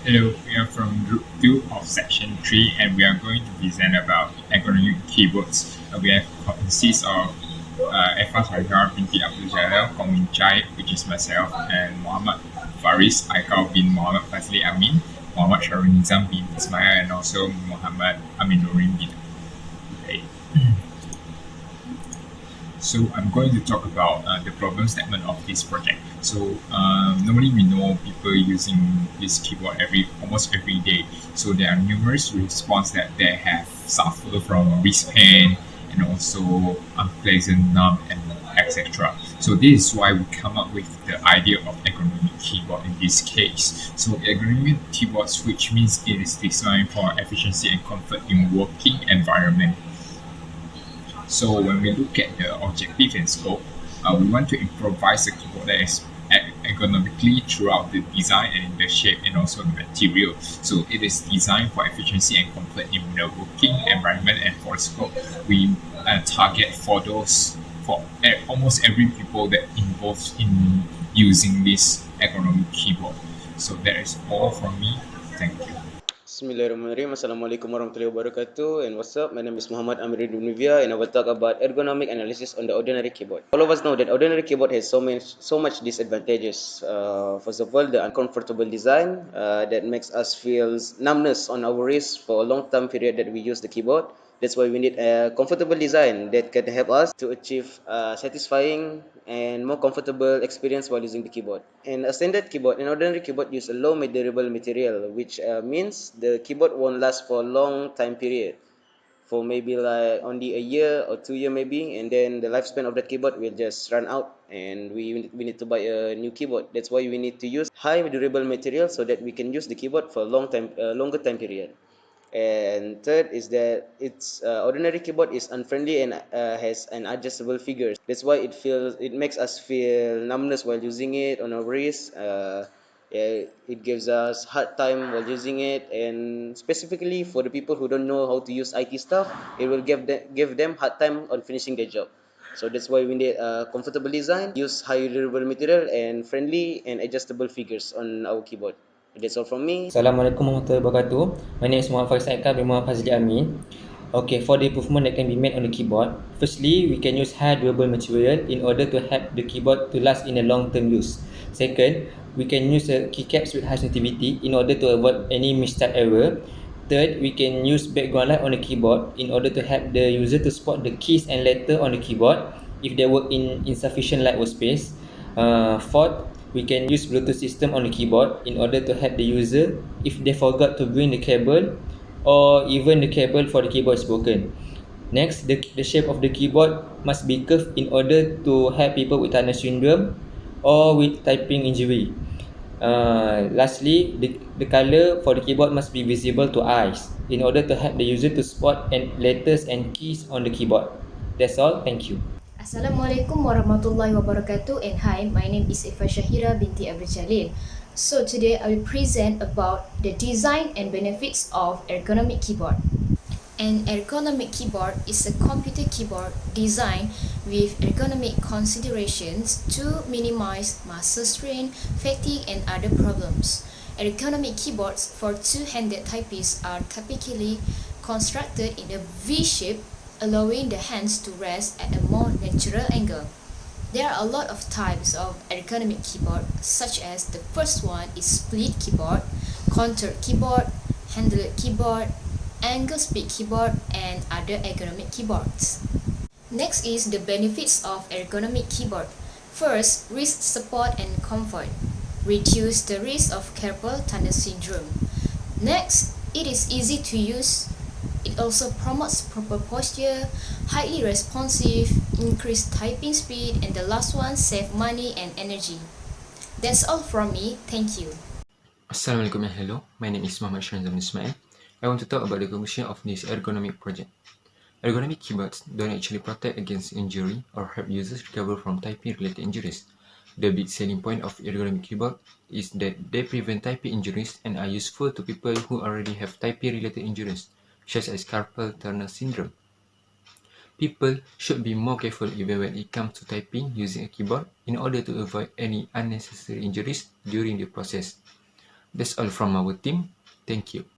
Hello, we are from Group 2 of Section 3 and we are going to present about ergonomic keyboards. We have consists of Effa Sarihar binti Abdul Jalal, Kong Chai, which is myself, and Muhammad Faris Aikau bin Muhammad Fazli Amin, Muhammad Sharul Nizam bin Ismail, and also Muhammad Aminuddin bin Ubaid. So I'm going to talk about the problem statement of this project. So normally we know people using this keyboard almost every day. So there are numerous responses that they have suffered from wrist pain and also unpleasant numb and etc. So this is why we come up with the idea of ergonomic keyboard in this case. So ergonomic keyboards, which means it is designed for efficiency and comfort in working environment. So when we look at the objective and scope, we want to improvise a keyboard that is ergonomically throughout the design and the shape and also the material. So it is designed for efficiency and comfort in the working environment, and for scope, we target for those for almost every people that involved in using this ergonomic keyboard. So that is all from me. Thank you. Bismillahirrahmanirrahim. Assalamualaikum warahmatullahi wabarakatuh. And what's up? My name is Muhammad Amir Nivia, and I will talk about ergonomic analysis on the ordinary keyboard. All of us know that ordinary keyboard has so much disadvantages. First of all, the uncomfortable design that makes us feel numbness on our wrist for a long time period that we use the keyboard. That's why we need a comfortable design that can help us to achieve satisfying and more comfortable experience while using the keyboard. And a standard keyboard, an ordinary keyboard use a low durable material, which means the keyboard won't last for a long time period, for maybe like only a year or 2 year maybe, and then the lifespan of that keyboard will just run out, and we need to buy a new keyboard. That's why we need to use high durable material so that we can use the keyboard for a longer time period. And third is that its ordinary keyboard is unfriendly and has an adjustable figures. That's why it makes us feel numbness while using it on our wrist. It gives us hard time while using it, and specifically for the people who don't know how to use IT stuff, it will give them hard time on finishing their job. So that's why we need a comfortable design, use high durable material, and friendly and adjustable figures on our keyboard. That's all from me. Assalamualaikum warahmatullahi wabarakatuh. My name is Muhammad Faris Aikal bin Muhammad Fazli Amin. Okay, for the improvement that can be made on the keyboard, firstly, we can use high durable material in order to help the keyboard to last in a long-term use. Second, we can use keycaps with high sensitivity in order to avoid any mistype error. Third, we can use background light on the keyboard in order to help the user to spot the keys and letter on the keyboard if they work in insufficient light or space. Fourth, we can use Bluetooth system on the keyboard in order to help the user if they forgot to bring the cable or even the cable for the keyboard is broken. Next, the shape of the keyboard must be curved in order to help people with Turner syndrome or with typing injury. Lastly, the color for the keyboard must be visible to eyes in order to help the user to spot and letters and keys on the keyboard. That's all. Thank you. Assalamualaikum warahmatullahi wabarakatuh, and hi, my name is Effa Shahira binti Abdul Jalil. So today I will present about the design and benefits of ergonomic keyboard. An ergonomic keyboard is a computer keyboard designed with ergonomic considerations to minimize muscle strain, fatigue, and other problems. Ergonomic keyboards for two-handed typists are typically constructed in a V shape, allowing the hands to rest at a more natural angle. There are a lot of types of ergonomic keyboard, such as the first one is split keyboard, contoured keyboard, handled keyboard, angle split keyboard, and other ergonomic keyboards. Next is the benefits of ergonomic keyboard. First, wrist support and comfort. Reduce the risk of carpal tunnel syndrome. Next, it is easy to use. It also promotes proper posture, highly responsive, increased typing speed, and the last one, save money and energy. That's all from me. Thank you. Assalamualaikum and hello, my name is Muhammad Shanzam Ismail. I want to talk about the conclusion of this ergonomic project. Ergonomic keyboards don't actually protect against injury or help users recover from typing-related injuries. The big selling point of ergonomic keyboard is that they prevent typing injuries and are useful to people who already have typing-related injuries, such as carpal tunnel syndrome. People should be more careful even when it comes to typing using a keyboard in order to avoid any unnecessary injuries during the process. That's all from our team. Thank you.